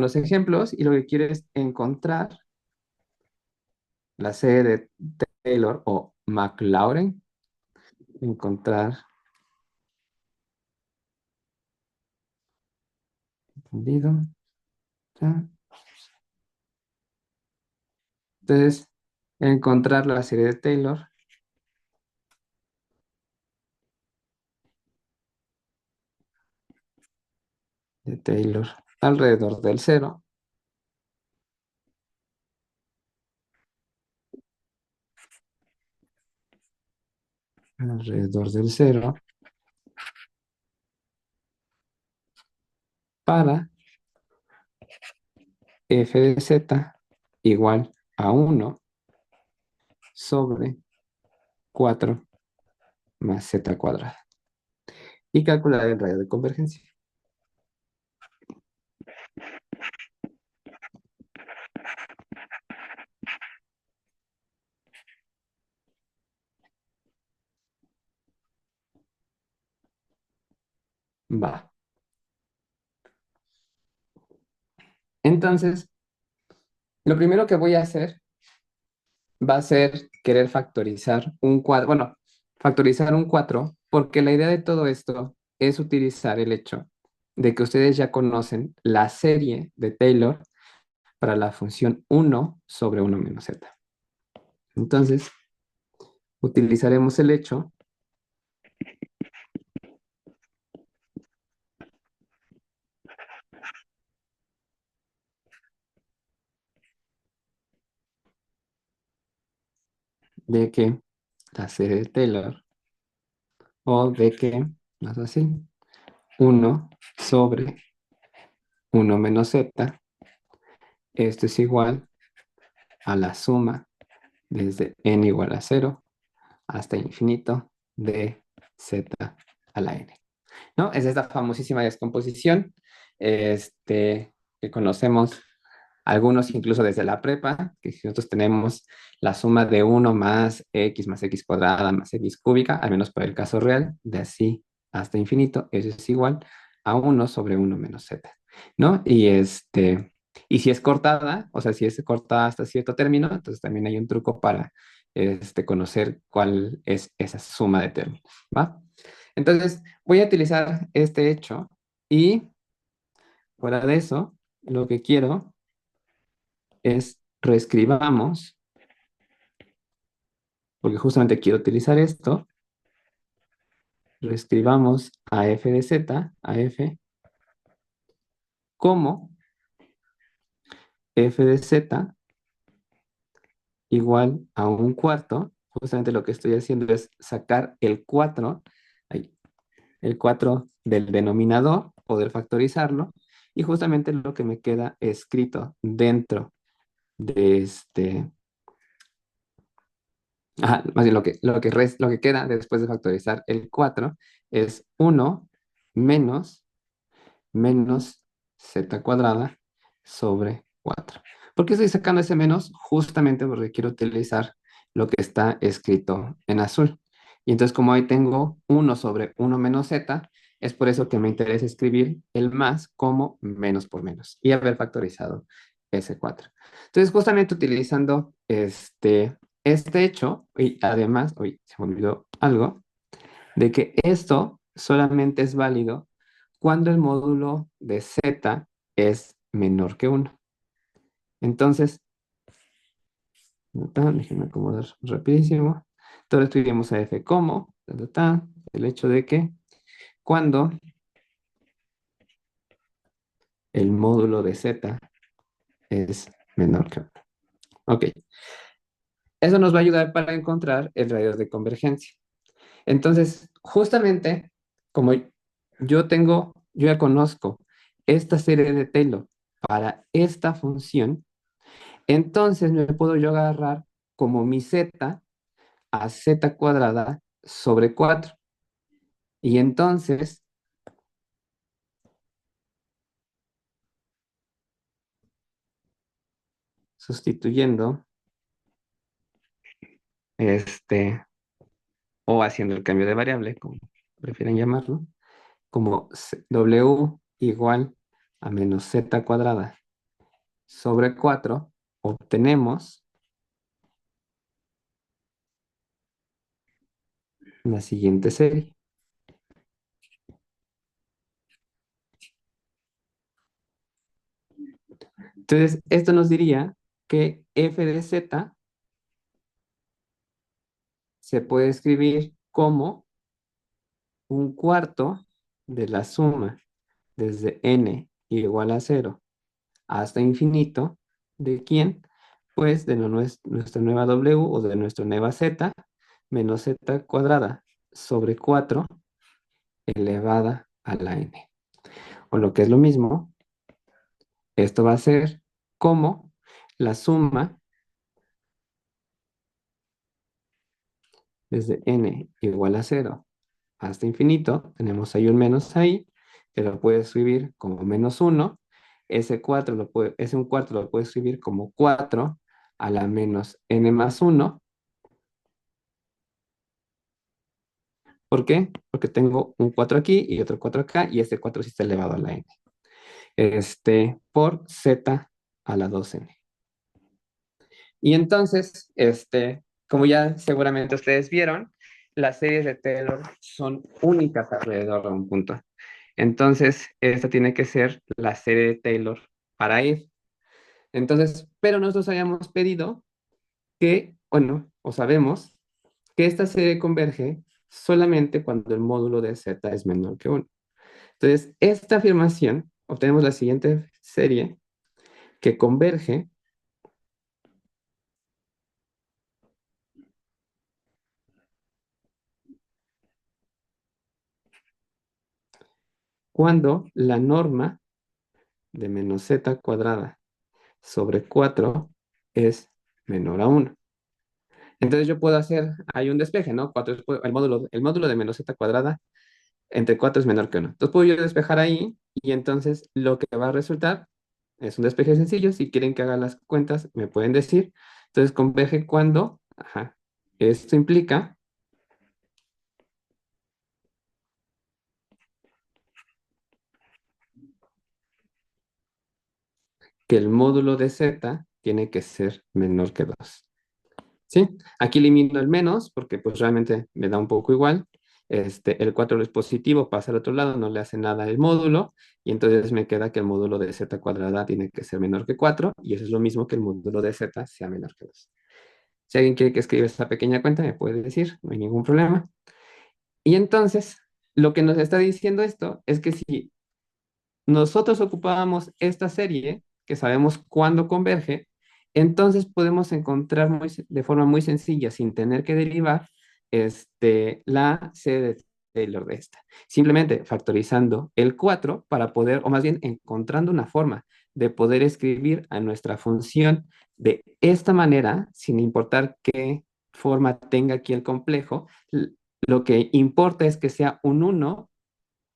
con los ejemplos y lo que quiero es encontrar la serie de Taylor o Maclaurin, encontrar, entendido, ¿ya? Entonces, encontrar la serie de Taylor alrededor del cero, alrededor del cero, para f de z igual a 1/4 más z cuadrada. Y calcular el radio de convergencia. Va. Entonces, lo primero que voy a hacer va a ser querer factorizar un cuadro, bueno, factorizar un 4, porque la idea de todo esto es utilizar el hecho de que ustedes ya conocen la serie de Taylor para la función 1/1 menos z. Entonces, utilizaremos el hecho de que la serie de Taylor, o de que, más así, 1/1 menos z, esto es igual a la suma desde n igual a 0 hasta infinito de z a la n, ¿no? Es esta famosísima descomposición, que conocemos algunos incluso desde la prepa, que si nosotros tenemos la suma de 1 más x cuadrada más x cúbica, al menos para el caso real, de así hasta infinito, eso es igual a 1/1 menos z, ¿no? Y si es cortada, o sea, si es cortada hasta cierto término, entonces también hay un truco para conocer cuál es esa suma de términos, ¿va? Entonces, voy a utilizar este hecho y fuera de eso, lo que quiero es reescribamos, porque justamente quiero utilizar esto, reescribamos a f de z, a f, como f de z igual a 1/4. Justamente lo que estoy haciendo es sacar el 4, ahí, el 4 del denominador, poder factorizarlo, y justamente lo que me queda escrito dentro de más bien lo que queda después de factorizar el 4 es 1 menos z cuadrada sobre 4. ¿Por qué estoy sacando ese menos? Justamente porque quiero utilizar lo que está escrito en azul. Y entonces como ahí tengo 1/1 menos z, es por eso que me interesa escribir el más como menos por menos y haber factorizado ese 4. Entonces justamente utilizando este hecho, y además, hoy se me olvidó algo, de que esto solamente es válido cuando el módulo de z es menor que 1. Entonces, déjenme acomodar rapidísimo. Entonces escribimos a f como el hecho de que cuando el módulo de z es menor que 1. Ok, eso nos va a ayudar para encontrar el radio de convergencia. Entonces, justamente como yo ya conozco esta serie de Taylor para esta función, entonces me puedo yo agarrar como mi z a z cuadrada sobre 4. Y entonces, sustituyendo este, o haciendo el cambio de variable, como prefieren llamarlo, como w igual a menos z cuadrada sobre 4 obtenemos la siguiente serie. Entonces, esto nos diría que f de z se puede escribir como un cuarto de la suma desde n igual a cero hasta infinito, ¿de quién? Pues de nuestra nueva w o de nuestra nueva z menos z cuadrada sobre 4 elevada a la n. O lo que es lo mismo, esto va a ser como la suma desde n igual a cero hasta infinito. Tenemos ahí un menos ahí, que lo puedes escribir como menos uno. Ese un cuarto lo puedes escribir como 4 a la menos n más uno. ¿Por qué? Porque tengo un 4 aquí y otro 4 acá, y este 4 sí está elevado a la n. Por z a la 2n. Y entonces, como ya seguramente ustedes vieron, las series de Taylor son únicas alrededor de un punto. Entonces, esta tiene que ser la serie de Taylor para ir. Entonces, pero nosotros habíamos pedido que, bueno, o sabemos que esta serie converge solamente cuando el módulo de z es menor que 1. Entonces, esta afirmación, obtenemos la siguiente serie que converge cuando la norma de menos z cuadrada sobre 4 es menor a 1. Entonces yo puedo hacer, hay un despeje, ¿no? 4 el módulo de menos z cuadrada entre 4 es menor que 1. Entonces puedo yo despejar ahí y entonces lo que va a resultar es un despeje sencillo. Si quieren que haga las cuentas, me pueden decir. Entonces converge cuando, ajá, esto implica que el módulo de z tiene que ser menor que 2. ¿Sí? Aquí elimino el menos porque pues realmente me da un poco igual. El 4 es positivo, pasa al otro lado, no le hace nada el módulo, y entonces me queda que el módulo de z cuadrada tiene que ser menor que 4, y eso es lo mismo que el módulo de z sea menor que 2. Si alguien quiere que escriba esta pequeña cuenta, me puede decir, no hay ningún problema. Y entonces, lo que nos está diciendo esto es que si nosotros ocupábamos esta serie, que sabemos cuándo converge, entonces podemos encontrar de forma muy sencilla, sin tener que derivar, la serie de Taylor de esta. Simplemente factorizando el 4 para poder, o más bien encontrando una forma de poder escribir a nuestra función de esta manera, sin importar qué forma tenga aquí el complejo. Lo que importa es que sea un uno,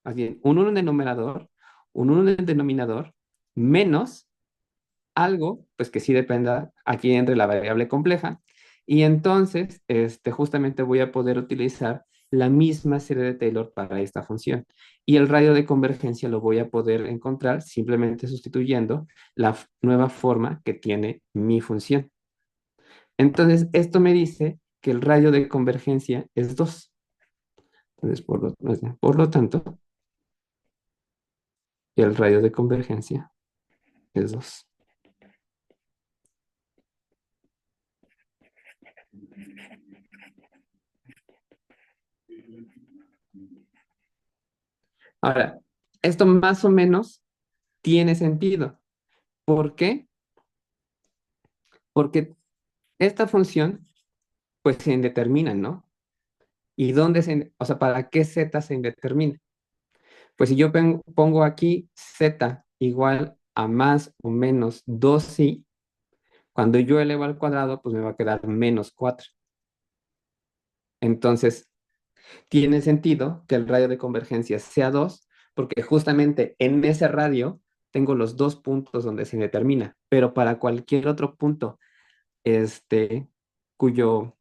más bien, un 1 en el numerador, un 1 en el denominador, menos algo, pues que sí dependa aquí entre la variable compleja. Y entonces, justamente voy a poder utilizar la misma serie de Taylor para esta función. Y el radio de convergencia lo voy a poder encontrar simplemente sustituyendo la nueva forma que tiene mi función. Entonces, esto me dice que el radio de convergencia es 2. Entonces, por lo tanto, el radio de convergencia es 2. Ahora, esto más o menos tiene sentido. ¿Por qué? Porque esta función, pues se indetermina, ¿no? ¿Y dónde o sea, para qué z se indetermina? Pues si yo pongo aquí z igual a más o menos 2i, cuando yo elevo al cuadrado, pues me va a quedar menos 4. Entonces, tiene sentido que el radio de convergencia sea 2, porque justamente en ese radio tengo los dos puntos donde se determina, pero para cualquier otro punto, cuyo,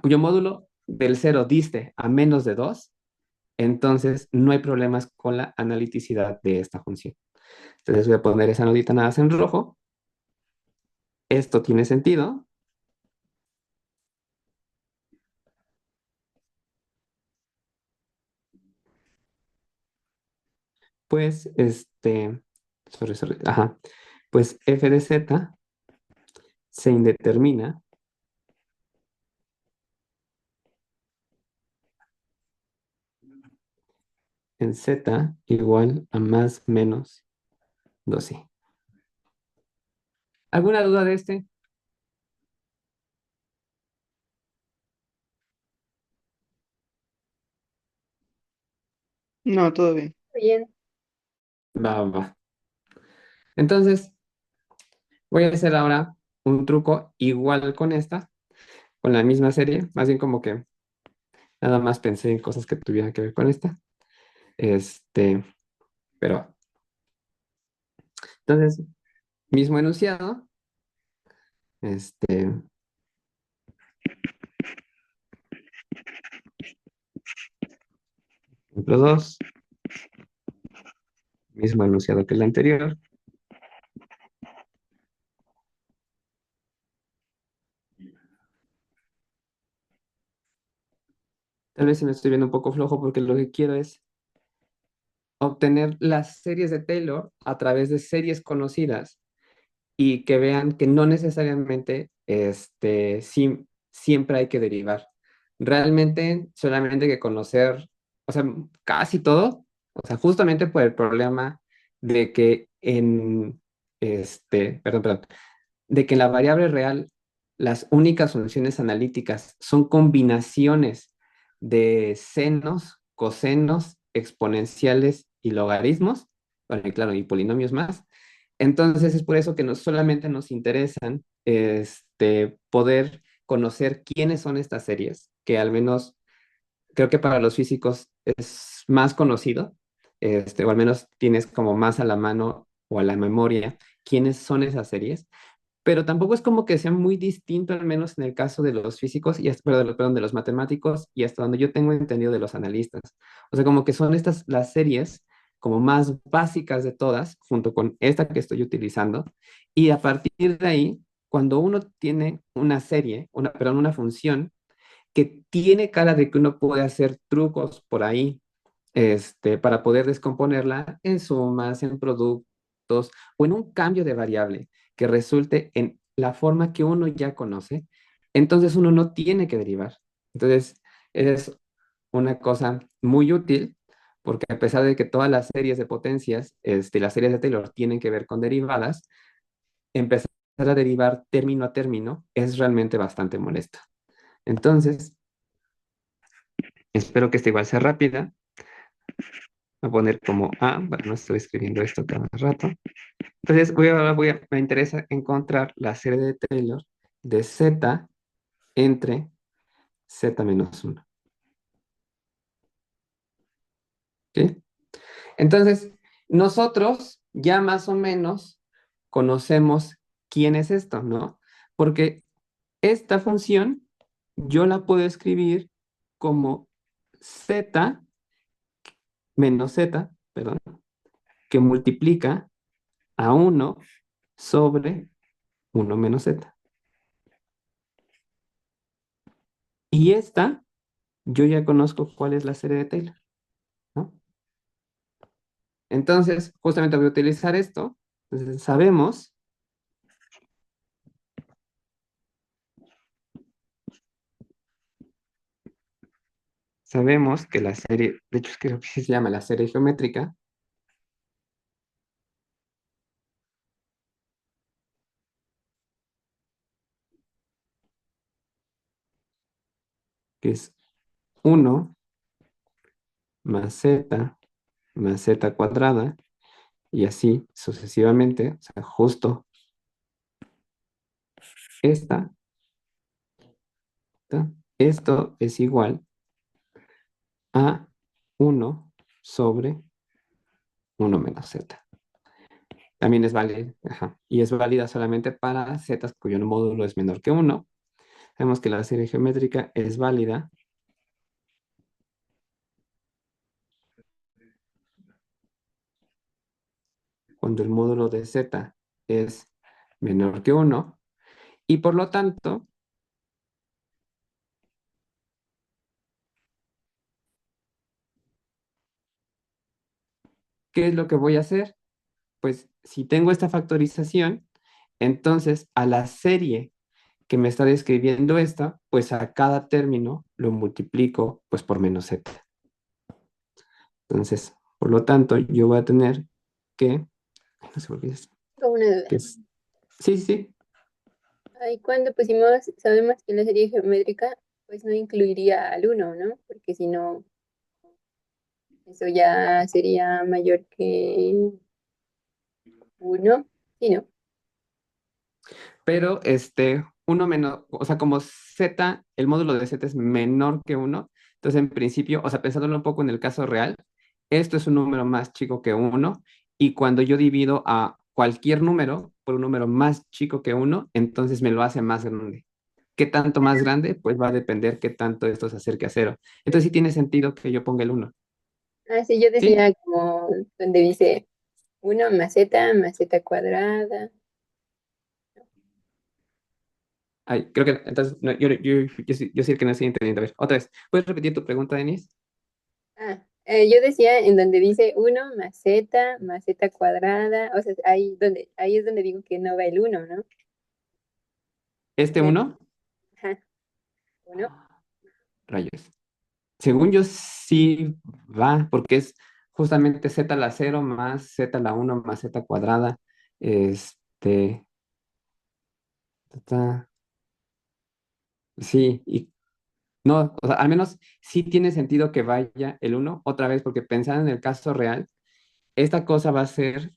cuyo módulo del cero diste a menos de 2, entonces no hay problemas con la analiticidad de esta función. Entonces voy a poner esa notita nada más en rojo. Esto tiene sentido. Pues, ajá. Pues f de z se indetermina en z igual a más menos 12. ¿Alguna duda de este? No, todo bien. Bien. Va, va, va. Entonces, voy a hacer ahora un truco igual con esta, con la misma serie, más bien como que nada más pensé en cosas que tuvieran que ver con esta. Este, pero, entonces, mismo enunciado, este, ejemplo 2, mismo enunciado que el anterior. Tal vez si me estoy viendo un poco flojo porque lo que quiero es obtener las series de Taylor a través de series conocidas y que vean que no necesariamente siempre hay que derivar. Realmente solamente hay que conocer, o sea, casi todo, o sea, justamente por el problema de que perdón, de que en la variable real las únicas funciones analíticas son combinaciones de senos, cosenos, exponenciales y logaritmos, bueno, y claro, y polinomios más. Entonces es por eso que no solamente nos interesan poder conocer quiénes son estas series, que al menos creo que para los físicos es más conocido, o al menos tienes como más a la mano o a la memoria quiénes son esas series, pero tampoco es como que sea muy distinto, al menos en el caso de los físicos y perdón, de los matemáticos y hasta donde yo tengo entendido de los analistas. O sea, como que son estas las series como más básicas de todas, junto con esta que estoy utilizando, y a partir de ahí, cuando uno tiene una serie, perdón, una función que tiene cara de que uno puede hacer trucos por ahí, para poder descomponerla en sumas, en productos o en un cambio de variable que resulte en la forma que uno ya conoce, entonces uno no tiene que derivar. Entonces, es una cosa muy útil porque a pesar de que todas las series de potencias, las series de Taylor tienen que ver con derivadas, empezar a derivar término a término es realmente bastante molesto. Entonces, espero que esta igual sea rápida. Voy a poner como A, bueno, no estoy escribiendo esto cada rato. Entonces, me interesa encontrar la serie de Taylor de Z entre Z-1. ¿Sí? Entonces, nosotros ya más o menos conocemos quién es esto, ¿no? Porque esta función yo la puedo escribir como Z menos Z, perdón, que multiplica a 1 sobre 1 menos Z. Y esta, yo ya conozco cuál es la serie de Taylor, ¿no? Entonces, justamente voy a utilizar esto. Entonces, sabemos que la serie, de hecho, creo que sí se llama la serie geométrica, que es 1 más Z más Z cuadrada, y así sucesivamente, o sea, justo esta, esto es igual a 1 sobre 1 menos Z. También es válida, ajá, y es válida solamente para Z cuyo módulo es menor que 1. Sabemos que la serie geométrica es válida cuando el módulo de z es menor que uno y por lo tanto, ¿qué es lo que voy a hacer? Pues si tengo esta factorización, entonces a la serie que me está describiendo esta, pues a cada término lo multiplico pues por menos z. Entonces, por lo tanto, yo voy a tener que, ay, no sé por qué es, Tengo una duda. que es, sí, sí, sí. Ahí cuando pusimos, sabemos que la serie geométrica, pues no incluiría al uno, ¿no? Porque si no, eso ya sería mayor que uno. Sí, ¿no? Pero uno menos, o sea, como z, el módulo de z es menor que uno, entonces en principio, o sea, pensándolo un poco en el caso real, esto es un número más chico que uno, y cuando yo divido a cualquier número por un número más chico que uno, entonces me lo hace más grande. ¿Qué tanto más grande? Pues va a depender qué tanto esto se acerque a cero. Entonces sí tiene sentido que yo ponga el uno. Ah, sí, yo ¿Sí? decía como donde dice uno más z cuadrada. Ay, creo que entonces no, yo sí que no estoy entendiendo. A ver, otra vez. ¿Puedes repetir tu pregunta, Denise? Ah, yo decía en donde dice uno más z cuadrada. O sea, ahí es donde digo que no va el uno, ¿no? ¿Este Porque, uno? ajá, uno. Rayos. Según yo sí va, porque es justamente z a la cero más z a la uno más z cuadrada. Este, ta, sí, y no, o sea, al menos sí tiene sentido que vaya el uno otra vez, porque pensando en el caso real, esta cosa va a ser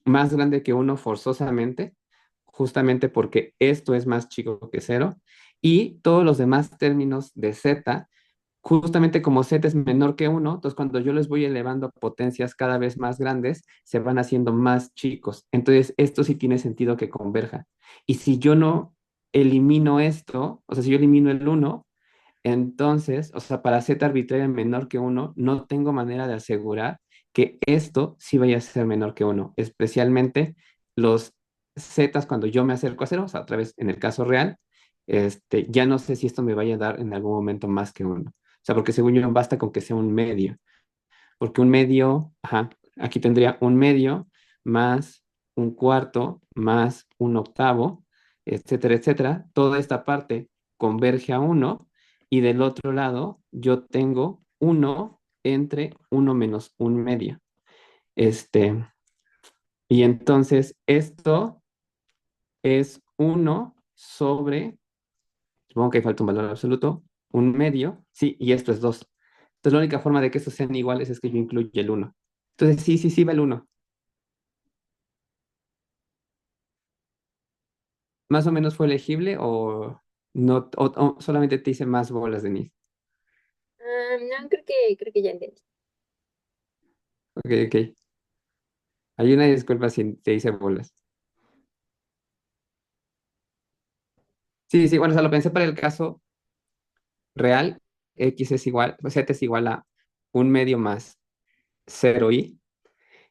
más grande que uno forzosamente, justamente porque esto es más chico que cero, y todos los demás términos de z justamente como z es menor que uno, entonces cuando yo les voy elevando a potencias cada vez más grandes, se van haciendo más chicos. Entonces, esto sí tiene sentido que converja. Y si yo no elimino esto, o sea, si yo elimino el uno, entonces, o sea, para z arbitraria menor que uno, no tengo manera de asegurar que esto sí vaya a ser menor que uno, especialmente los zetas cuando yo me acerco a cero, o sea, otra vez en el caso real, ya no sé si esto me vaya a dar en algún momento más que uno. O sea, porque según yo basta con que sea un medio, porque un medio, ajá, aquí tendría un medio más un cuarto más un octavo, etcétera, etcétera. Toda esta parte converge a uno y del otro lado yo tengo uno entre uno menos un medio. Este, y entonces esto es uno sobre, supongo que falta un valor absoluto, un medio, sí, y esto es dos. Entonces la única forma de que estos sean iguales es que yo incluya el uno. Entonces sí, sí, sí va el uno. ¿Más o menos fue legible o no, o solamente te hice más bolas, Denise? Ah, no, creo que ya entendí. Ok, ok. Hay una disculpa si te hice bolas. Sí, sí, bueno, o sea, lo pensé para el caso real. X es igual, o Z es igual a un medio más cero y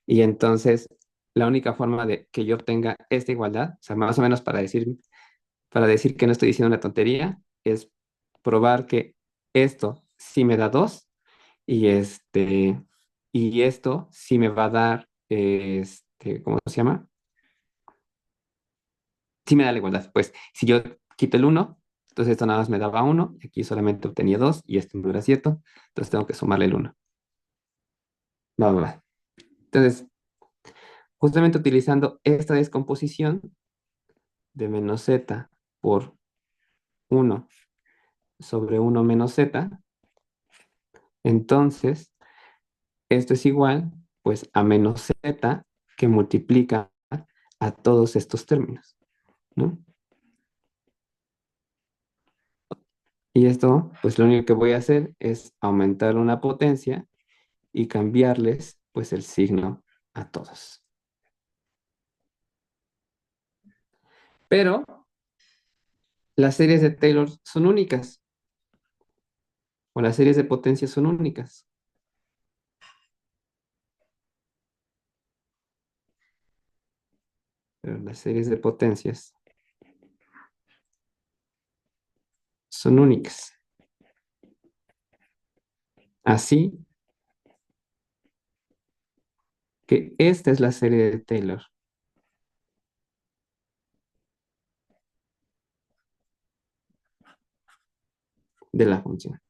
entonces la única forma de que yo obtenga esta igualdad, o sea, más o menos para decir que no estoy diciendo una tontería, es probar que esto sí me da 2 y y esto sí me va a dar, ¿cómo se llama? Sí me da la igualdad. Pues si yo quito el uno, entonces esto nada más me daba uno y aquí solamente obtenía 2 y esto no era cierto, entonces tengo que sumarle el uno. Va, va, va. Entonces, justamente utilizando esta descomposición de menos z por uno sobre uno menos z, entonces esto es igual pues a menos z que multiplica a todos estos términos, ¿no? Y esto, pues lo único que voy a hacer es aumentar una potencia y cambiarles pues el signo a todos. Pero las series de Taylor son únicas o las series de potencia son únicas. pero las series de potencias son únicas. Así que esta es la serie de Taylor de la función.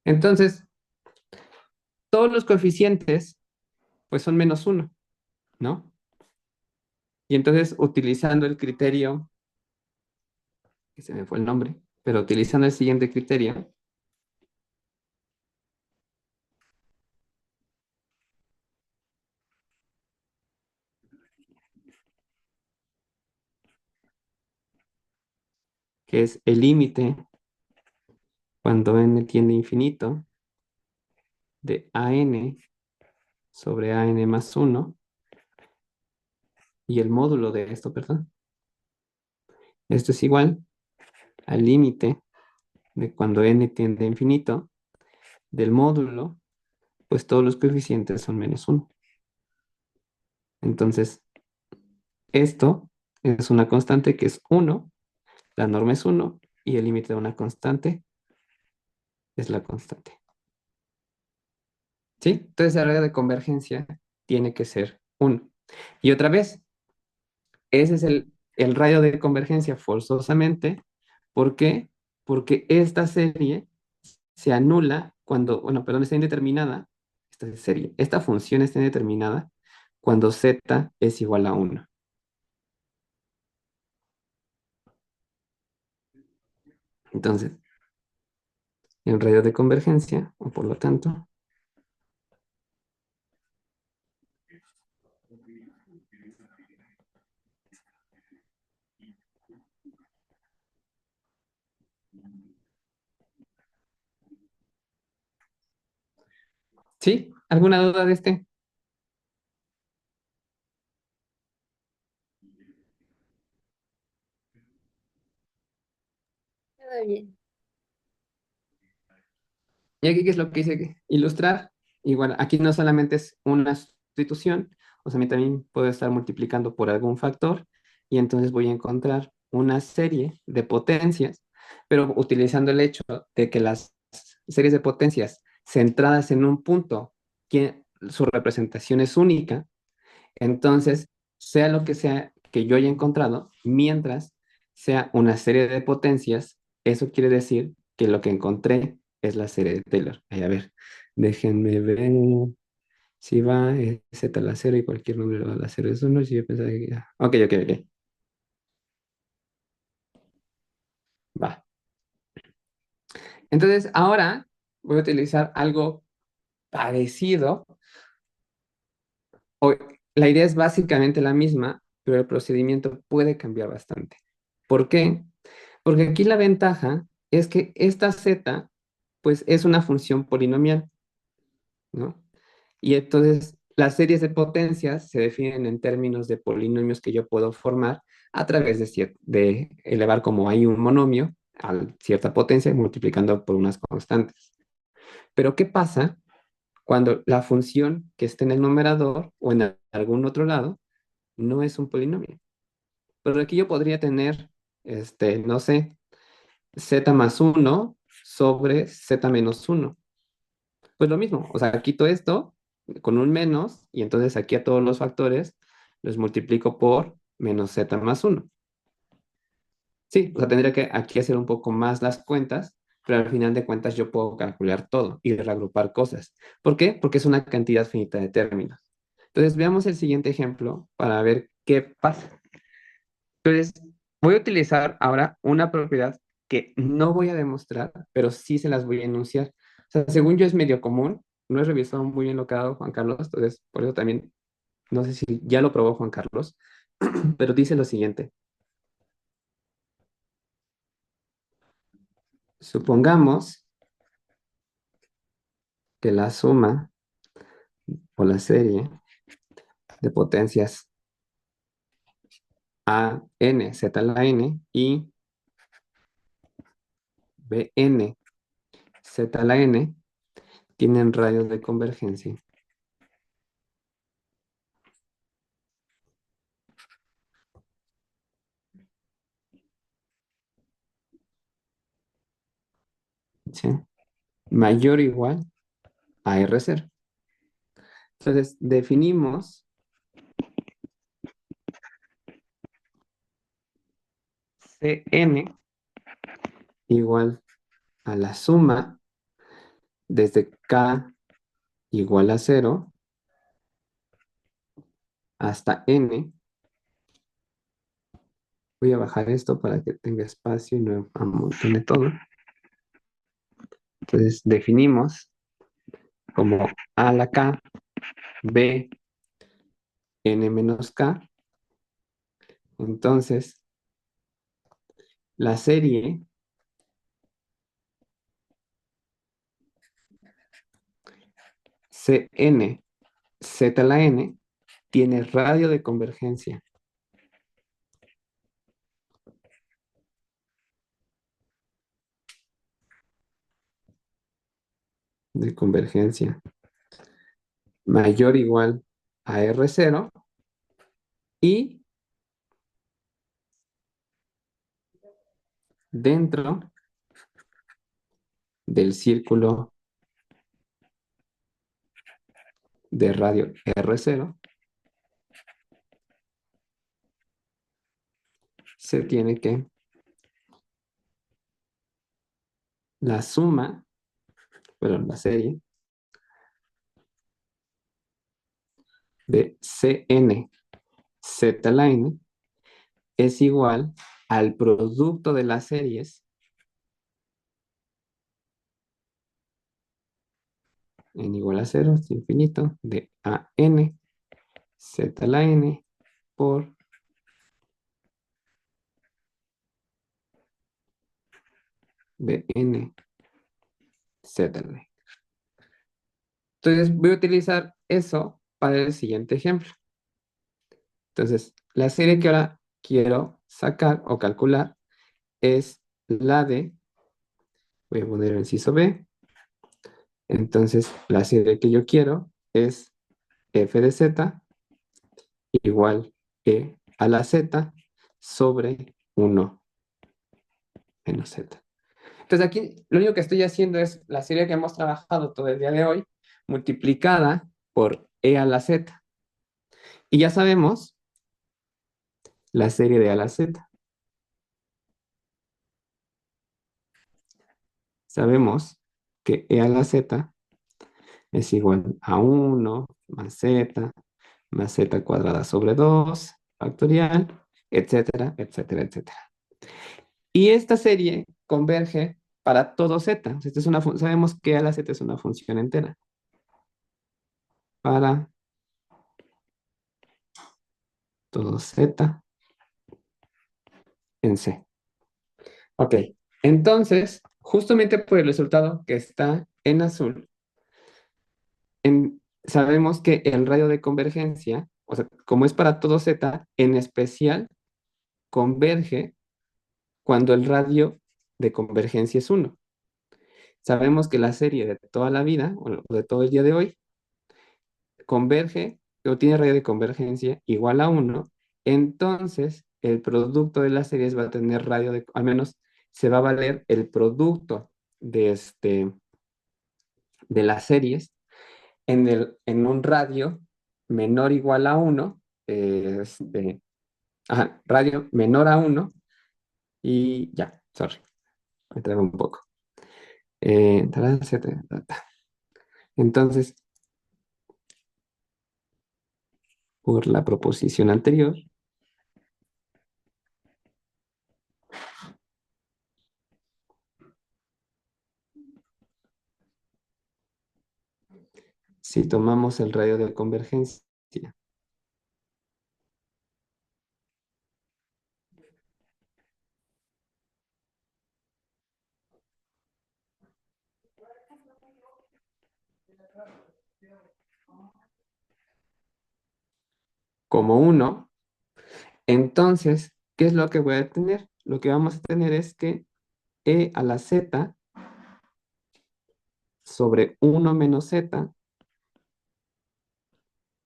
Entonces, todos los coeficientes, pues son menos uno, ¿no? Y entonces, utilizando el criterio, que se me fue el nombre, pero utilizando el siguiente criterio, que es el límite cuando n tiende a infinito de an sobre an más uno y el módulo de esto, perdón. Esto es igual al límite de cuando n tiende a infinito del módulo, pues todos los coeficientes son menos uno. Entonces, esto es una constante que es uno, la norma es uno y el límite de una constante es la constante. ¿Sí? Entonces, el radio de convergencia tiene que ser uno. Y otra vez, ese es el radio de convergencia forzosamente. ¿Por qué? Porque esta serie se anula cuando, bueno, perdón, está indeterminada, esta serie, esta función está indeterminada cuando z es igual a uno. Entonces, el radio de convergencia, o por lo tanto, ¿sí? ¿Alguna duda de este? Todo bien. Y aquí, ¿qué es lo que dice? Ilustrar. Igual, aquí no solamente es una sustitución, o sea, a mí también puedo estar multiplicando por algún factor y entonces voy a encontrar una serie de potencias, pero utilizando el hecho de que las series de potencias centradas en un punto, que su representación es única, entonces, sea lo que sea que yo haya encontrado, mientras sea una serie de potencias, eso quiere decir que lo que encontré es la serie de Taylor. Ay, a ver, déjenme ver si va z a la 0 y cualquier número a la 0 es 1. Si yo pensaba que... Ok, ok, ok. Va. Entonces, ahora voy a utilizar algo parecido. O- la idea es básicamente la misma, pero el procedimiento puede cambiar bastante. ¿Por qué? Porque aquí la ventaja es que esta z, pues es una función polinomial, ¿no? Y entonces las series de potencias se definen en términos de polinomios que yo puedo formar a través de elevar como hay un monomio a cierta potencia y multiplicando por unas constantes. Pero ¿qué pasa cuando la función que esté en el numerador o en algún otro lado no es un polinomio? Pero aquí yo podría tener, no sé, z más uno sobre z menos uno. Pues lo mismo, o sea, quito esto con un menos y entonces aquí a todos los factores los multiplico por menos z más uno. Sí, o sea, tendría que aquí hacer un poco más las cuentas, pero al final de cuentas yo puedo calcular todo y reagrupar cosas. ¿Por qué? Porque es una cantidad finita de términos. Entonces, veamos el siguiente ejemplo para ver qué pasa. Entonces, voy a utilizar ahora una propiedad que no voy a demostrar, pero sí se las voy a enunciar. O sea, según yo es medio común, no he revisado muy bien lo que ha dado Juan Carlos, entonces por eso también, no sé si ya lo probó Juan Carlos, pero dice lo siguiente. Supongamos que la suma o la serie de potencias A n z a la n y B n z a la n tienen radios de convergencia. ¿Sí? Mayor o igual a R0. Entonces, definimos Cn igual a la suma desde k igual a 0 hasta n. Voy a bajar esto para que tenga espacio y no amontone todo. Entonces, definimos como a a la k, b, n menos k. Entonces, la serie Cn z a la n tiene radio de convergencia. De convergencia mayor o igual a R0 y dentro del círculo de radio R0 se tiene que la suma, la serie de Cn z a la n es igual al producto de las series n igual a 0, es infinito, de a n z a la n por bn z a la n. Entonces voy a utilizar eso para el siguiente ejemplo. Entonces, la serie que ahora quiero sacar o calcular es la de, voy a poner el inciso B. Entonces, la serie que yo quiero es f de z igual e a la z sobre 1 menos z. Entonces, aquí lo único que estoy haciendo es la serie que hemos trabajado todo el día de hoy multiplicada por e a la z. Y ya sabemos la serie de a la z. Sabemos que e a la z es igual a 1 más z cuadrada sobre 2 factorial, etcétera, etcétera, etcétera. Y esta serie converge para todo z. Esta es sabemos que a la z es una función entera. Para todo z en C. Ok, entonces, justamente por el resultado que está en azul, sabemos que el radio de convergencia, o sea, como es para todo z, en especial converge cuando el radio de convergencia es 1. Sabemos que la serie de toda la vida, o de todo el día de hoy, converge o tiene radio de convergencia igual a 1, entonces el producto de las series va a tener radio de, al menos se va a valer el producto de las series en un radio menor o igual a 1, radio menor a 1, y ya, sorry, me traigo un poco. Entonces, por la proposición anterior, si tomamos el radio de convergencia como 1, Entonces, ¿qué es lo que voy a tener? Lo que vamos a tener es que e a la z sobre uno menos z,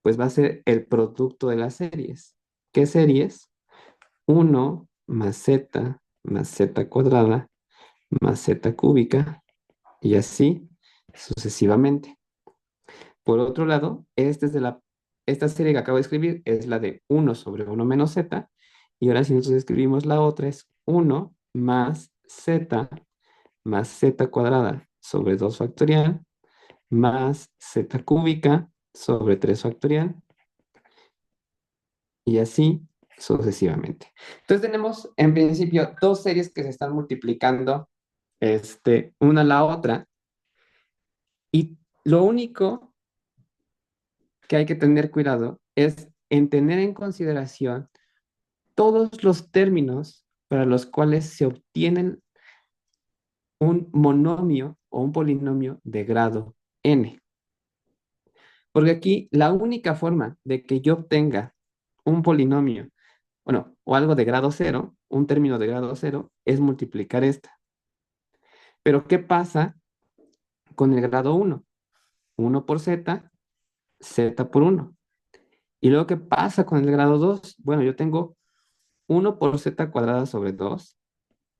pues va a ser el producto de las series. ¿Qué series? Uno más z cuadrada más z cúbica y así sucesivamente. Por otro lado, esta serie que acabo de escribir es la de uno sobre uno menos z. Y ahora si nosotros escribimos la otra es uno más z cuadrada sobre 2 factorial más z cúbica sobre 3 factorial y así sucesivamente. Entonces tenemos en principio dos series que se están multiplicando una a la otra y lo único que hay que tener cuidado es en tener en consideración todos los términos para los cuales se obtienen un monomio o un polinomio de grado n. Porque aquí la única forma de que yo obtenga un polinomio, bueno, o algo de grado cero, un término de grado cero, es multiplicar esta. Pero ¿qué pasa con el grado uno? Uno por z, z por uno. Y luego, ¿qué pasa con el grado 2? Bueno, yo tengo uno por z cuadrada sobre 2,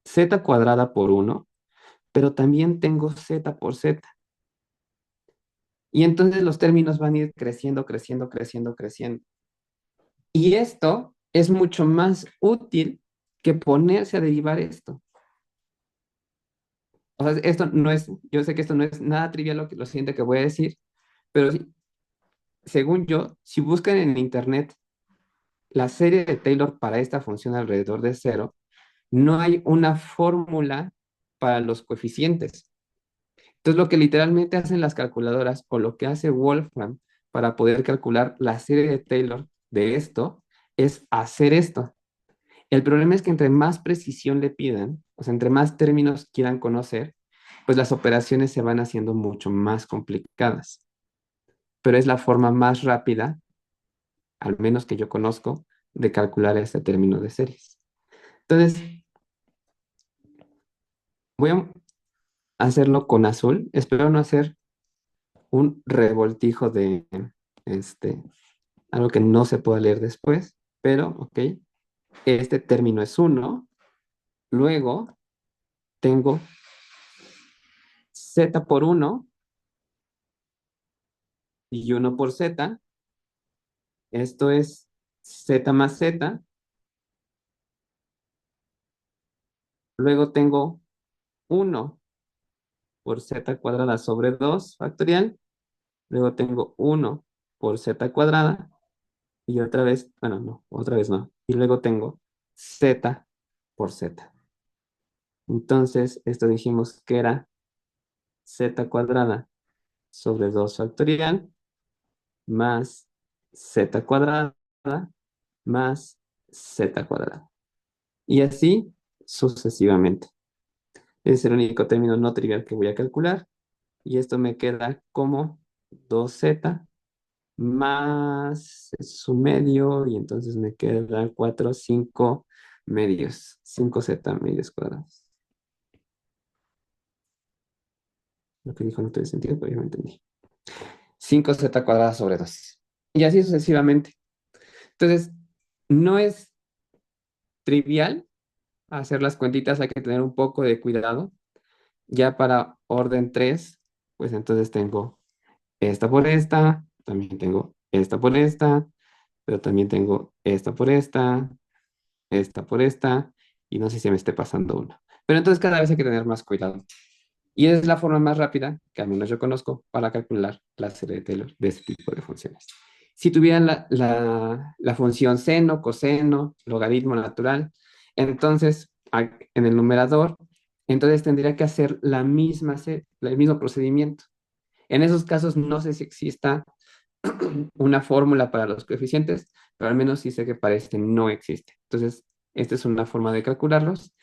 z cuadrada por uno, pero también tengo z por z. Y entonces los términos van a ir creciendo, creciendo, creciendo, creciendo. Y esto es mucho más útil que ponerse a derivar esto. O sea, esto no es, yo sé que esto no es nada trivial lo siguiente que voy a decir, pero según yo, si buscan en internet la serie de Taylor para esta función alrededor de cero, no hay una fórmula para los coeficientes. Entonces, lo que literalmente hacen las calculadoras o lo que hace Wolfram para poder calcular la serie de Taylor de esto es hacer esto. El problema es que entre más precisión le pidan, o sea, entre más términos quieran conocer, pues las operaciones se van haciendo mucho más complicadas. Pero es la forma más rápida, al menos que yo conozco, de calcular este término de series. Entonces, voy a hacerlo con azul. Espero no hacer un revoltijo de este, algo que no se pueda leer después, pero, ok, este término es uno. Luego tengo z por uno y uno por z. Esto es z más z. Luego tengo uno por z cuadrada sobre 2 factorial. Luego tengo uno por z cuadrada. Y otra vez, bueno, no, otra vez no. Y luego tengo z por z. Entonces, esto dijimos que era z cuadrada sobre 2 factorial más z cuadrada más z cuadrada. Y así sucesivamente. Es el único término no trivial que voy a calcular. Y esto me queda como 2z más su medio. Y entonces me queda 4 5 medios. 5z medios cuadrados. Lo que dijo no tiene sentido, pero yo me entendí. 5z cuadrada sobre 2. Y así sucesivamente. Entonces, no es trivial hacer las cuentitas, hay que tener un poco de cuidado. Ya para orden 3 pues entonces tengo esta por esta, también tengo esta por esta, pero también tengo esta por esta, y no sé si me esté pasando una. Pero entonces cada vez hay que tener más cuidado. Y es la forma más rápida, que al menos yo conozco, para calcular la serie de Taylor de este tipo de funciones. Si tuvieran la función seno, coseno, logaritmo natural, entonces en el numerador, entonces tendría que hacer el mismo procedimiento. En esos casos no sé si exista una fórmula para los coeficientes, pero al menos sí sé que para este no existe. Entonces, esta es una forma de calcularlos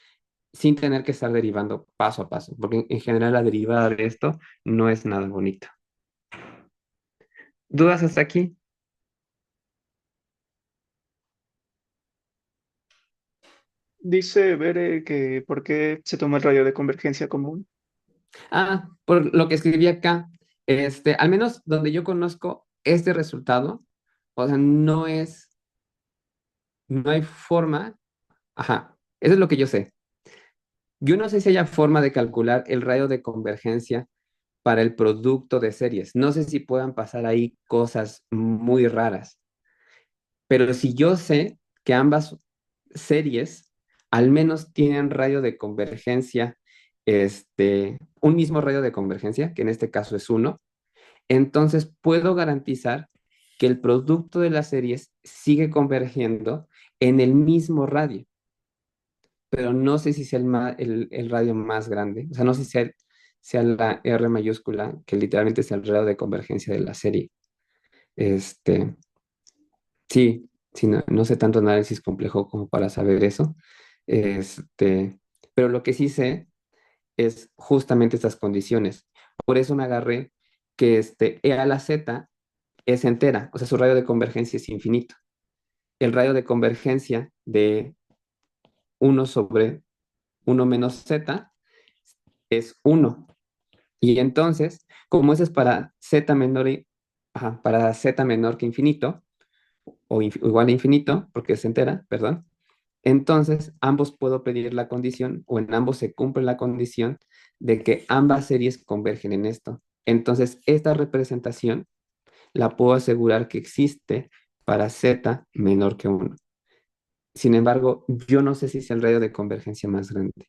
sin tener que estar derivando paso a paso, porque en general la derivada de esto no es nada bonito. ¿Dudas hasta aquí? Dice Bere que por qué se toma el radio de convergencia común. Por lo que escribí acá, al menos donde yo conozco este resultado, o sea, no hay forma, ajá, eso es lo que yo sé. Yo no sé si haya forma de calcular el radio de convergencia para el producto de series. No sé si puedan pasar ahí cosas muy raras, pero si yo sé que ambas series al menos tienen radio de convergencia, un mismo radio de convergencia, que en este caso es uno, entonces puedo garantizar que el producto de las series sigue convergiendo en el mismo radio, pero no sé si sea el radio más grande, o sea, no sé si sea la R mayúscula, que literalmente es el radio de convergencia de la serie. Este, sí, no sé tanto análisis complejo como para saber eso. Este, pero lo que sí sé es justamente estas condiciones. Por eso me agarré que E a la Z es entera, o sea, su radio de convergencia es infinito. El radio de convergencia de uno sobre uno menos Z es uno. Y entonces, como eso es para Z menor, para Z menor que infinito, o igual a infinito, porque es entera, perdón, entonces ambos puedo pedir la condición, o en ambos se cumple la condición de que ambas series convergen en esto. Entonces, esta representación la puedo asegurar que existe para Z menor que uno. Sin embargo, yo no sé si es el radio de convergencia más grande.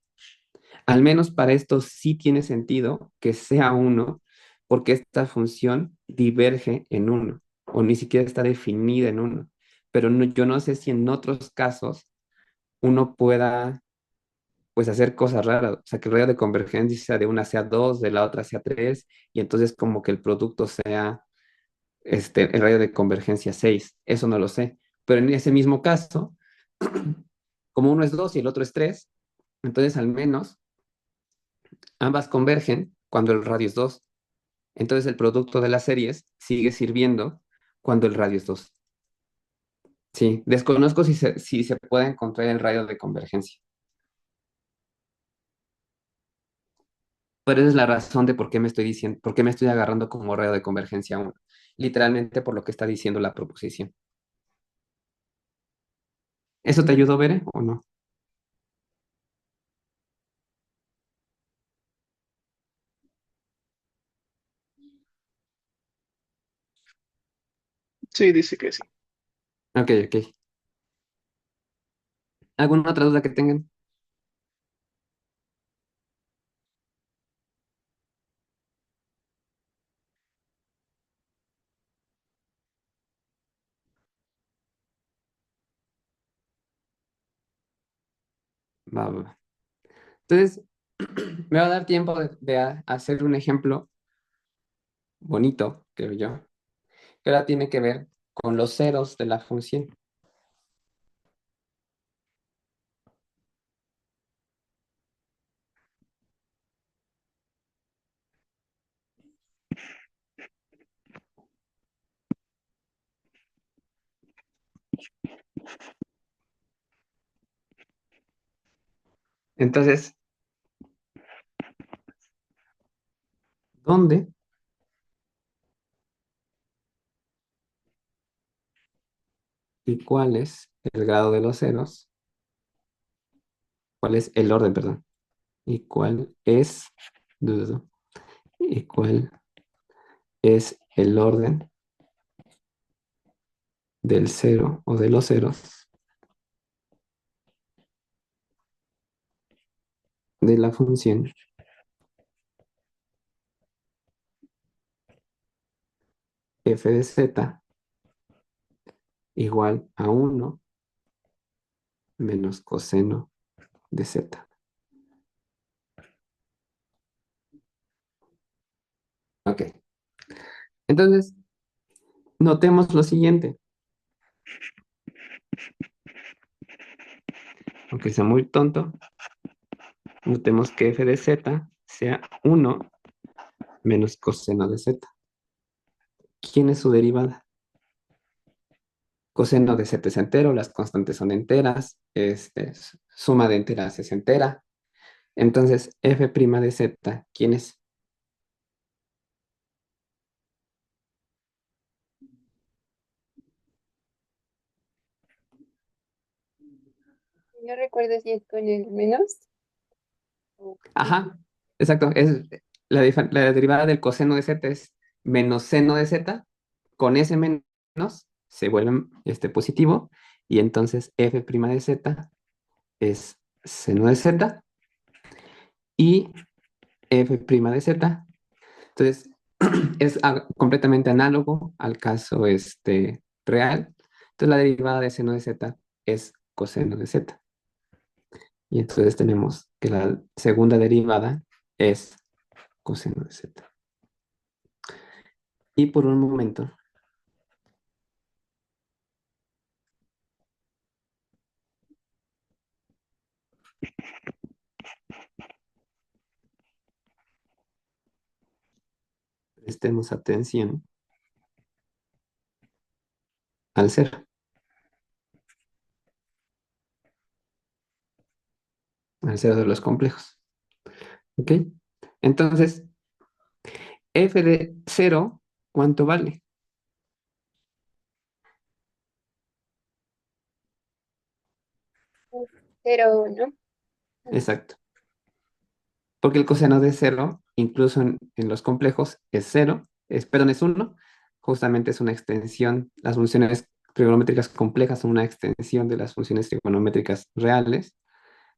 Al menos para esto sí tiene sentido que sea uno, porque esta función diverge en uno, o ni siquiera está definida en uno. Pero yo no sé si en otros casos uno pueda pues hacer cosas raras, o sea, que el radio de convergencia sea de una sea 2, de la otra sea 3, y entonces como que el producto sea el radio de convergencia 6. Eso no lo sé. Pero en ese mismo caso, como uno es 2 y el otro es 3, entonces al menos ambas convergen cuando el radio es 2. Entonces el producto de las series sigue sirviendo cuando el radio es 2. Sí, desconozco si se puede encontrar el radio de convergencia. Pero esa es la razón de por qué me estoy diciendo, por qué me estoy agarrando como radio de convergencia uno. Literalmente por lo que está diciendo la proposición. ¿Eso te ayudó, Bere, o no? Sí, dice que sí. Ok, ok. ¿Alguna otra duda que tengan? Va, va, va. Entonces, me va a dar tiempo de hacer un ejemplo bonito, creo yo, que ahora tiene que ver con los ceros de la función. Entonces, ¿dónde y cuál es el grado de los ceros? ¿Cuál es el orden, perdón? ¿Y cuál es, dudo, y cuál es el orden del cero o de los ceros de la función f de z igual a uno menos coseno de z? Ok, entonces notemos lo siguiente, aunque sea muy tonto, notemos que f de z sea uno menos coseno de z. ¿Quién es su derivada? Coseno de z es entero, las constantes son enteras, suma de enteras es entera. Entonces, f' de z, ¿quién es? No recuerdo si es con el menos o Ajá, exacto. Es la derivada del coseno de z es menos seno de z. Con ese menos se vuelve positivo. Y entonces f' de z es seno de z y f' de z. Entonces, es completamente análogo al caso real. Entonces, la derivada de seno de z es coseno de z. Y entonces tenemos que la segunda derivada es coseno de z. Y por un momento, prestemos atención al cero, al cero de los complejos. ¿Ok? Entonces, f de cero, ¿cuánto vale? cero, ¿no? Exacto. Porque el coseno de cero, incluso en los complejos, es cero, perdón, es uno. Justamente es una extensión. Las funciones trigonométricas complejas son una extensión de las funciones trigonométricas reales.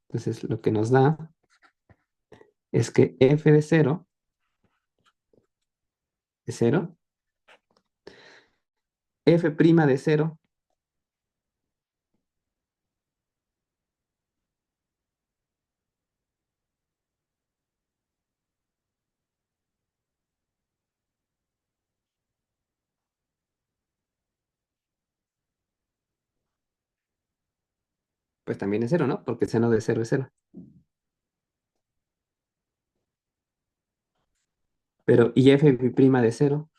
Entonces, lo que nos da es que f de cero es cero, f' de cero, pues también es cero, ¿no? Porque el seno de cero es cero. Pero, ¿y f' de cero?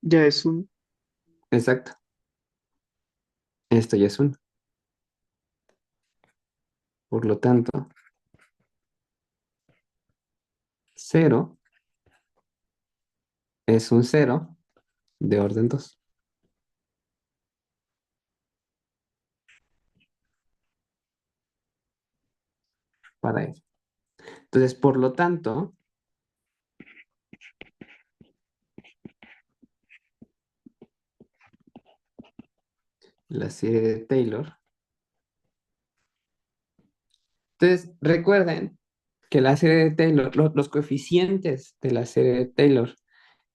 Ya es un, Exacto. Esto ya es uno. Por lo tanto, cero es un cero de orden 2 para f. Entonces, por lo tanto, la serie de Taylor. Entonces, recuerden que la serie de Taylor, los coeficientes de la serie de Taylor,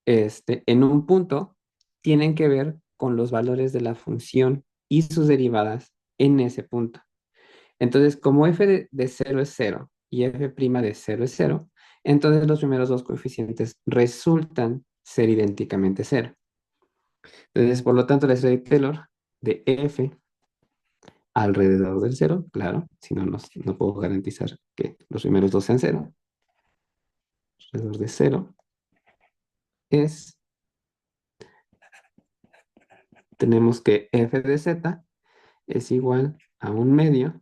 en un punto, tienen que ver con los valores de la función y sus derivadas en ese punto. Entonces, como f de 0 es cero y f' de cero es cero, entonces los primeros dos coeficientes resultan ser idénticamente cero. Entonces, por lo tanto, la serie de Taylor de f alrededor del cero, claro, si no, no puedo garantizar que los primeros dos sean cero, alrededor de cero, es, tenemos que f de z es igual a un medio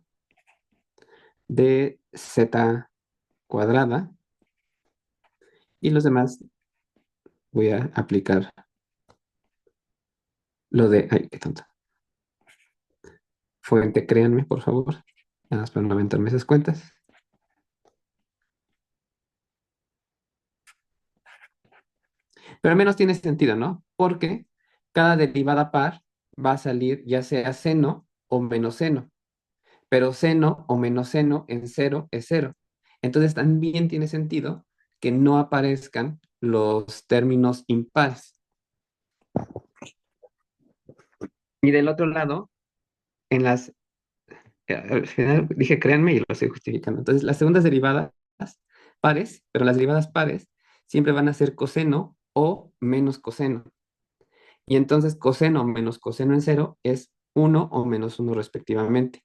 de z cuadrada y los demás voy a aplicar lo de, ay, qué tonto, fuente, créanme, por favor, nada más para no aventarme esas cuentas. Pero al menos tiene sentido, ¿no? Porque cada derivada par va a salir ya sea seno o menos seno, pero seno o menos seno en cero es cero. Entonces también tiene sentido que no aparezcan los términos impares. Y del otro lado, en las, al final dije créanme y lo estoy justificando. Entonces las segundas derivadas pares, pero las derivadas pares siempre van a ser coseno o menos coseno. Y entonces coseno menos coseno en cero es uno o menos uno respectivamente.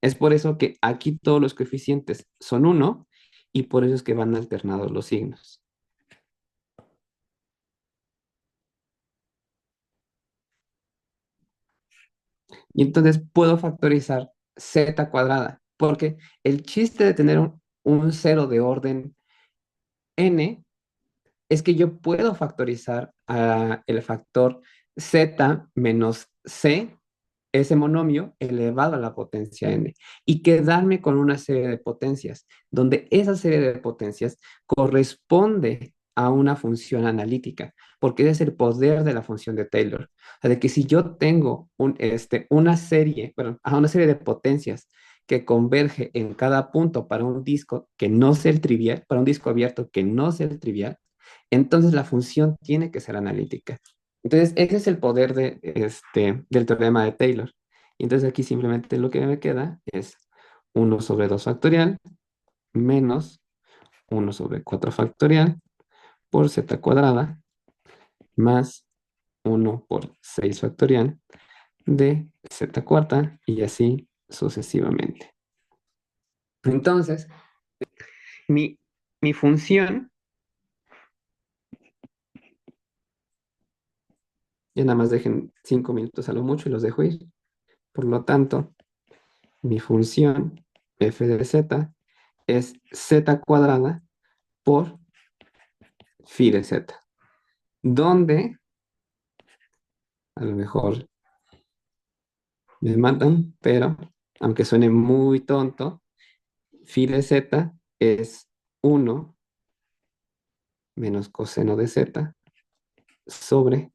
Es por eso que aquí todos los coeficientes son uno y por eso es que van alternados los signos. Y entonces puedo factorizar z cuadrada, porque el chiste de tener un cero de orden n es que yo puedo factorizar el factor z menos c, ese monomio elevado a la potencia n, y quedarme con una serie de potencias, donde esa serie de potencias corresponde a una función analítica, porque ese es el poder de la función de Taylor. O sea, de que si yo tengo una serie, bueno, una serie de potencias que converge en cada punto para un disco que no sea el trivial, para un disco abierto que no sea el trivial, entonces la función tiene que ser analítica. Entonces, ese es el poder del teorema de Taylor. Y entonces aquí simplemente lo que me queda es 1/2 factorial menos 1/4 factorial por z cuadrada más 1/6 factorial de z cuarta y así sucesivamente. Entonces, mi, mi función, ya nada más dejen 5 minutos a lo mucho y los dejo ir. Por lo tanto, mi función f de z es z cuadrada por phi de z, donde a lo mejor me matan, pero aunque suene muy tonto, phi de z es 1 menos coseno de z sobre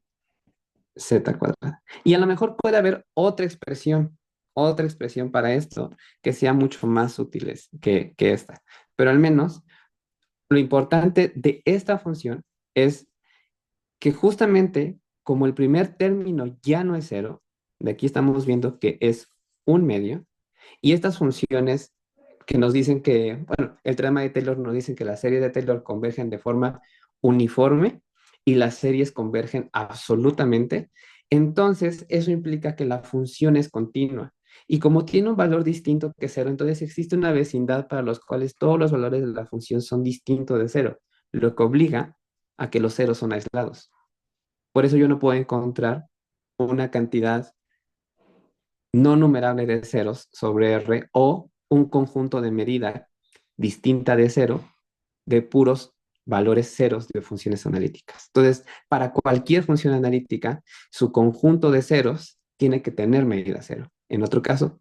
z cuadrada. Y a lo mejor puede haber otra expresión para esto que sea mucho más útil que esta. Pero al menos lo importante de esta función es que justamente como el primer término ya no es cero, de aquí estamos viendo que es un medio, y estas funciones que nos dicen que, bueno, el teorema de Taylor nos dice que las series de Taylor convergen de forma uniforme y las series convergen absolutamente, entonces eso implica que la función es continua. Y como tiene un valor distinto que cero, entonces existe una vecindad para los cuales todos los valores de la función son distintos de cero, lo que obliga a que los ceros son aislados. Por eso yo no puedo encontrar una cantidad no numerable de ceros sobre R o un conjunto de medida distinta de cero de puros valores ceros de funciones analíticas. Entonces, para cualquier función analítica, su conjunto de ceros tiene que tener medida cero. En otro caso,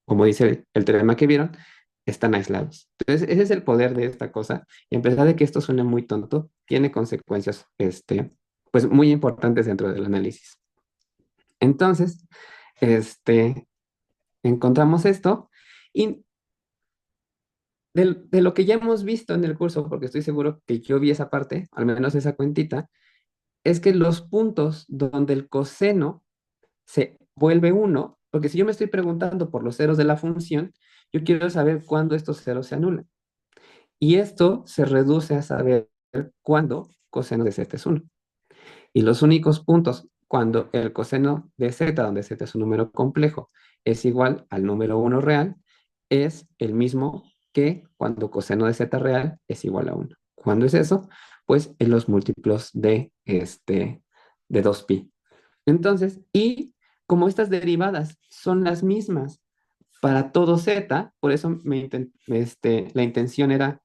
como dice el teorema que vieron, están aislados. Entonces, ese es el poder de esta cosa. Y a pesar de que esto suene muy tonto, tiene consecuencias pues muy importantes dentro del análisis. Entonces, este, encontramos esto y de lo que ya hemos visto en el curso, porque estoy seguro que yo vi esa parte, al menos esa cuentita, es que los puntos donde el coseno se vuelve uno, porque si yo me estoy preguntando por los ceros de la función, yo quiero saber cuándo estos ceros se anulan. Y esto se reduce a saber cuándo coseno de z es uno. Y los únicos puntos cuando el coseno de z, donde z es un número complejo, es igual al número 1 real, es el mismo que cuando coseno de z real es igual a 1. ¿Cuándo es eso? Pues en los múltiplos de 2pi. Entonces, y como estas derivadas son las mismas para todo z, por eso la intención era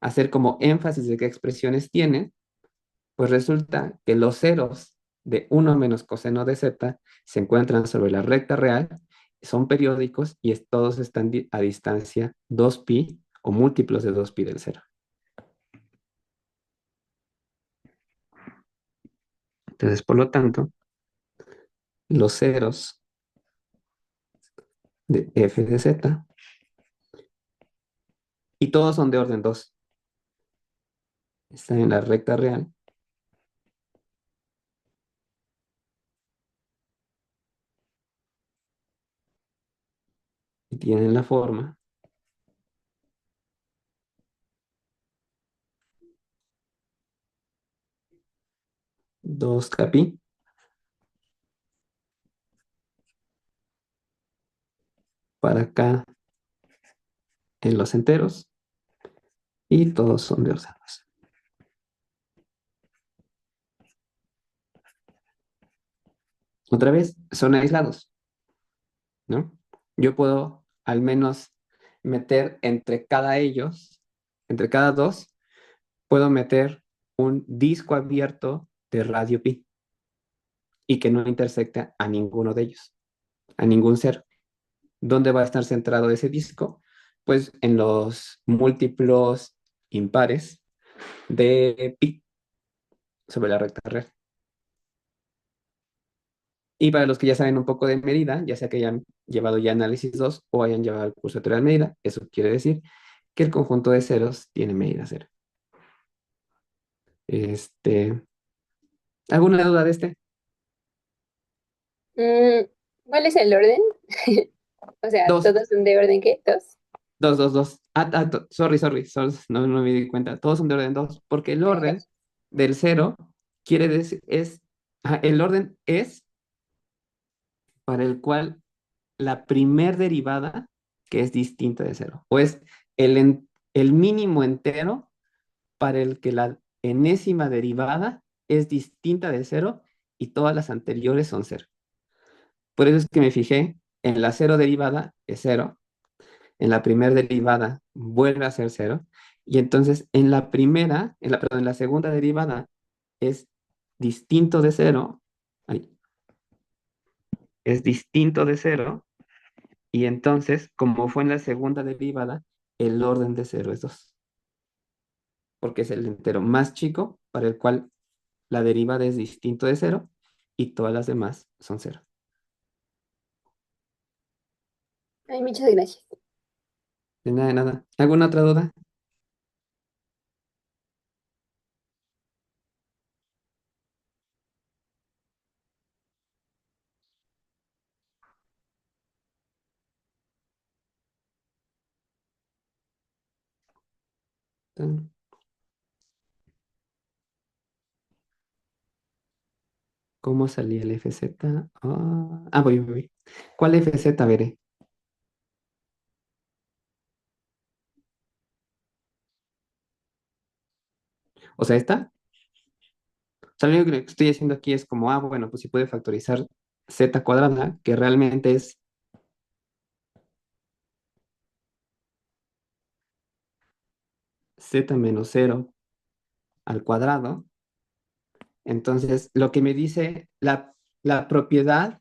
hacer como énfasis de qué expresiones tiene, pues resulta que los ceros de 1 menos coseno de z se encuentran sobre la recta real, son periódicos y todos están a distancia 2pi o múltiplos de 2pi del cero. Entonces, por lo tanto, los ceros de f de z, y todos son de orden 2, están en la recta real y tienen la forma 2 capi para acá en los enteros y todos son de orden 2. Otra vez, son aislados. ¿no? Yo puedo al menos meter entre cada dos, puedo meter un disco abierto de radio pi y que no intersecte a ninguno de ellos, a ningún cero. ¿Dónde va a estar centrado ese disco? Pues en los múltiplos impares de pi sobre la recta real. Y para los que ya saben un poco de medida, ya sea que hayan llevado ya análisis 2 o hayan llevado el curso de teoría de medida, eso quiere decir que el conjunto de ceros tiene medida cero. Este, ¿Alguna duda de este? Mm, ¿Cuál es el orden? O sea, Dos, ¿todos son de orden qué? ¿Dos? dos, dos, dos. Sorry, no me di cuenta. Todos son de orden 2, porque el orden del cero quiere decir, el orden es para el cual la primer derivada que es distinta de cero, o es el mínimo entero para el que la enésima derivada es distinta de cero y todas las anteriores son cero. Por eso es que me fijé en la cero derivada es cero, en la primera derivada vuelve a ser cero, y entonces en la segunda derivada es distinto de cero, ay, es distinto de cero, y entonces, como fue en la segunda derivada, el orden de cero es 2, porque es el entero más chico para el cual la derivada es distinto de cero y todas las demás son cero. Ay, muchas gracias. De nada, de nada. ¿Alguna otra duda? ¿Cómo salía el FZ? Voy. ¿Cuál FZ veré? O sea, esta. O sea, lo único que estoy haciendo aquí es como, bueno, pues si puede factorizar z cuadrada, que realmente es z menos cero al cuadrado. Entonces, lo que me dice la propiedad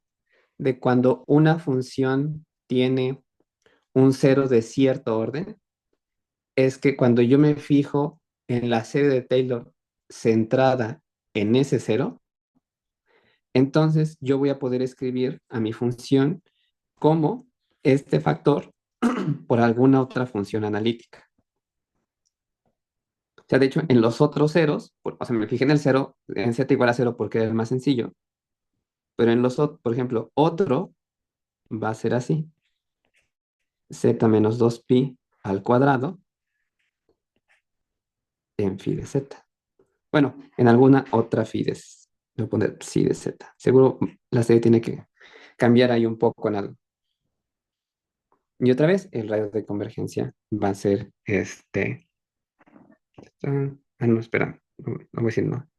de cuando una función tiene un cero de cierto orden es que cuando yo me fijo en la serie de Taylor centrada en ese cero, entonces yo voy a poder escribir a mi función como este factor por alguna otra función analítica. O sea, de hecho, en los otros ceros, o sea, me fijé en el cero, en z igual a cero porque era el más sencillo, pero en por ejemplo, otro va a ser así, z menos 2pi al cuadrado en phi de z. Bueno, en alguna otra phi de z. Voy a poner psi de z. Seguro la serie tiene que cambiar ahí un poco en algo. Y otra vez, el radio de convergencia va a ser no, espera. No voy a decir no.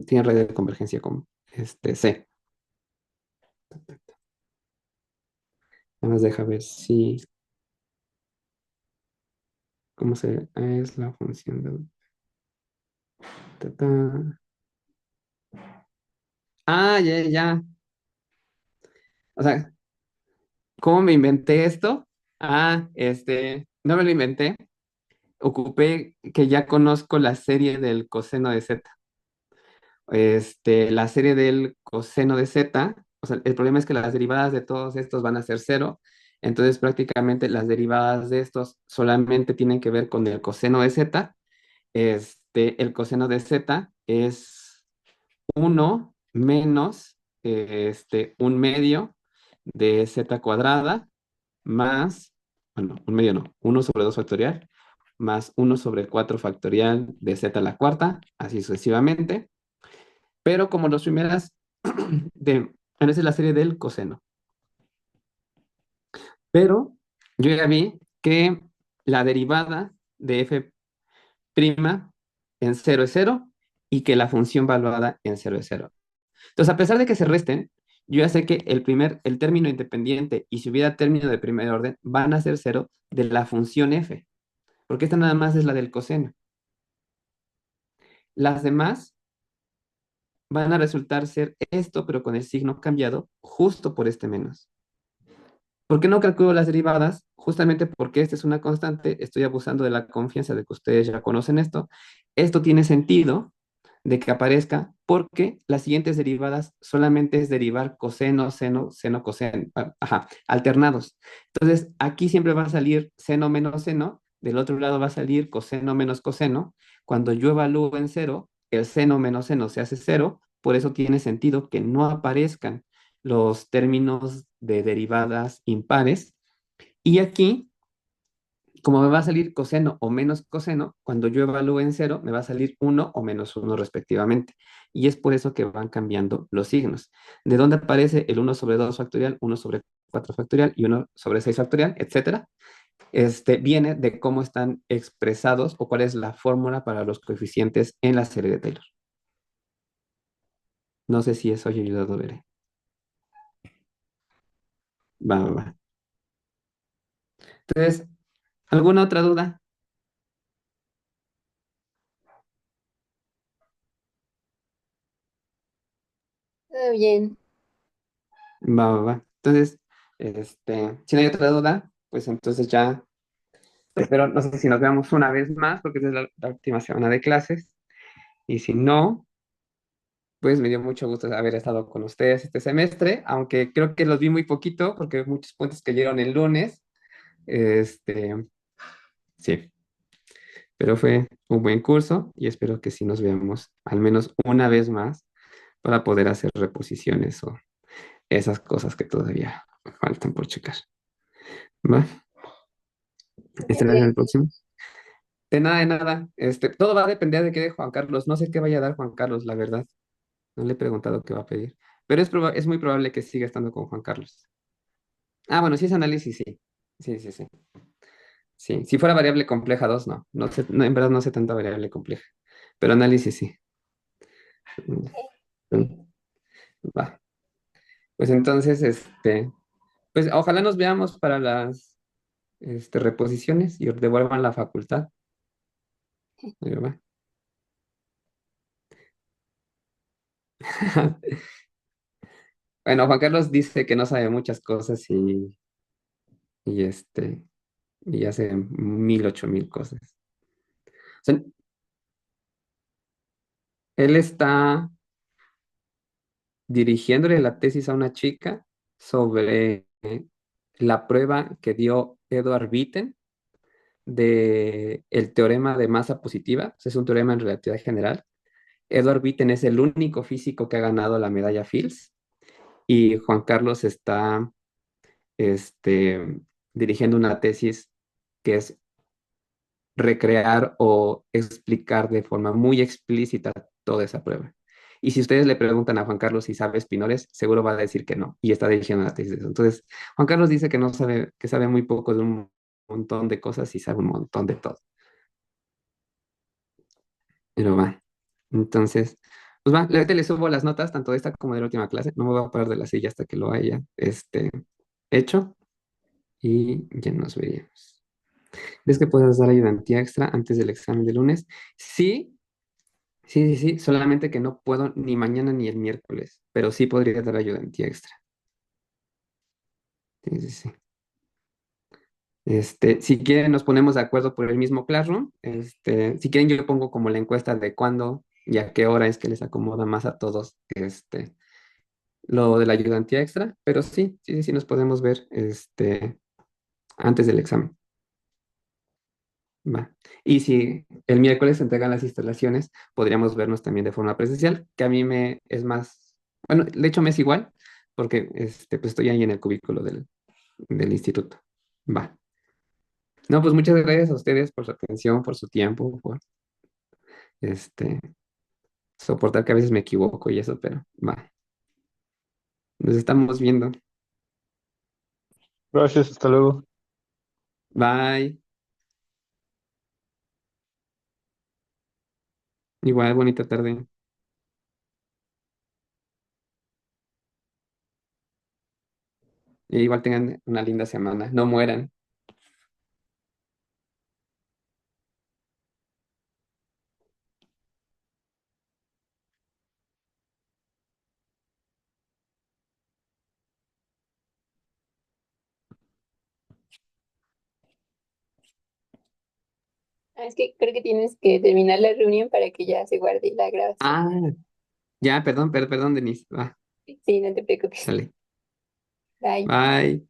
Tiene radio de convergencia con C. Nada más deja ver si. ¿Cómo es la función de. Ta, ta. Ya. O sea, ¿cómo me inventé esto? No me lo inventé. Ocupé que ya conozco la serie del coseno de z. La serie del coseno de z, o sea, el problema es que las derivadas de todos estos van a ser cero, entonces prácticamente las derivadas de estos solamente tienen que ver con el coseno de z. El coseno de z es uno menos un medio de z cuadrada más, bueno, un medio no, uno sobre 2 factorial, más uno sobre 4 factorial de z a la cuarta, así sucesivamente. Pero como las primeras, esa es la serie del coseno. Pero yo ya vi que la derivada de f' en cero es cero y que la función valuada en cero es cero. Entonces, a pesar de que se resten, Yo ya sé que el término independiente y si hubiera término de primer orden van a ser cero de la función f, porque esta nada más es la del coseno. Las demás van a resultar ser esto, pero con el signo cambiado, justo por este menos. ¿Por qué no calculo las derivadas? Justamente porque esta es una constante, estoy abusando de la confianza de que ustedes ya conocen esto. Esto tiene sentido de que aparezca porque las siguientes derivadas solamente es derivar coseno, seno, seno, coseno, ajá, alternados. Entonces, aquí siempre va a salir seno menos seno, del otro lado va a salir coseno menos coseno. Cuando yo evalúo en cero, el seno menos seno se hace cero, por eso tiene sentido que no aparezcan los términos de derivadas impares. Y aquí, como me va a salir coseno o menos coseno, cuando yo evalúe en cero, me va a salir uno o menos uno respectivamente. Y es por eso que van cambiando los signos. ¿De dónde aparece el uno sobre 2 factorial, uno sobre 4 factorial y uno sobre 6 factorial, etcétera? Viene de cómo están expresados o cuál es la fórmula para los coeficientes en la serie de Taylor. No sé si eso haya ayudado a ver. Va, va, va. Entonces, ¿alguna otra duda? Todo bien. Va, va, va. Entonces, si no hay otra duda, pues entonces ya espero, no sé si nos veamos una vez más, porque esta es la última semana de clases. Y si no, pues me dio mucho gusto haber estado con ustedes este semestre, aunque creo que los vi muy poquito, porque muchos puntos cayeron el lunes. Este, sí, pero fue un buen curso y espero que sí nos veamos al menos una vez más para poder hacer reposiciones o esas cosas que todavía faltan por checar. ¿Va? Muchas ¿Estarás en el gracias. próximo? De nada, de nada. Todo va a depender de qué de Juan Carlos. No sé qué vaya a dar Juan Carlos, la verdad. No le he preguntado qué va a pedir. Pero es muy probable que siga estando con Juan Carlos. Ah, bueno, si es análisis, sí. Sí, sí, sí. Sí, si fuera variable compleja 2 no. No sé, en verdad no sé tanta variable compleja. Pero análisis, sí. Mm, Va. Pues entonces, pues ojalá nos veamos para las, reposiciones y devuelvan la facultad. ¿Va? Bueno, Juan Carlos dice que no sabe muchas cosas y y hace 1000, 8000 cosas. O sea, él está dirigiéndole la tesis a una chica sobre la prueba que dio Edward Witten de el teorema de masa positiva. Es un teorema en relatividad general. Edward Witten es el único físico que ha ganado la medalla Fields y Juan Carlos está dirigiendo una tesis que es recrear o explicar de forma muy explícita toda esa prueba. Y si ustedes le preguntan a Juan Carlos si sabe espinores, seguro va a decir que no, y está dirigiendo la tesis de eso. Entonces, Juan Carlos dice que no sabe, que sabe muy poco de un montón de cosas y sabe un montón de todo. Pero va. Entonces, pues va, ahorita le subo las notas, tanto de esta como de la última clase. No me voy a parar de la silla hasta que lo haya hecho y ya nos veríamos. ¿Ves que puedes dar ayudantía extra antes del examen de lunes? Sí, sí, sí, sí, solamente que no puedo ni mañana ni el miércoles, pero sí podría dar ayudantía extra. Sí, sí, sí. Si quieren, nos ponemos de acuerdo por el mismo Classroom. Si quieren, yo pongo como la encuesta de cuándo y a qué hora es que les acomoda más a todos, lo de la ayudantía extra, pero sí, sí, sí, sí nos podemos ver, antes del examen. Va. Y si el miércoles se entregan las instalaciones, podríamos vernos también de forma presencial, que a mí me es más, bueno, de hecho me es igual, porque pues estoy ahí en el cubículo del instituto. Va. No, pues muchas gracias a ustedes por su atención, por su tiempo, por este, soportar que a veces me equivoco y eso, pero va. Nos estamos viendo. Gracias, hasta luego. Bye. Igual, bonita tarde. Y igual tengan una linda semana. No mueran. Ah, es que creo que tienes que terminar la reunión para que ya se guarde la grabación. Ah, ya, perdón, perdón, Denise. Va, Sí, no te preocupes. sale. Bye. Bye.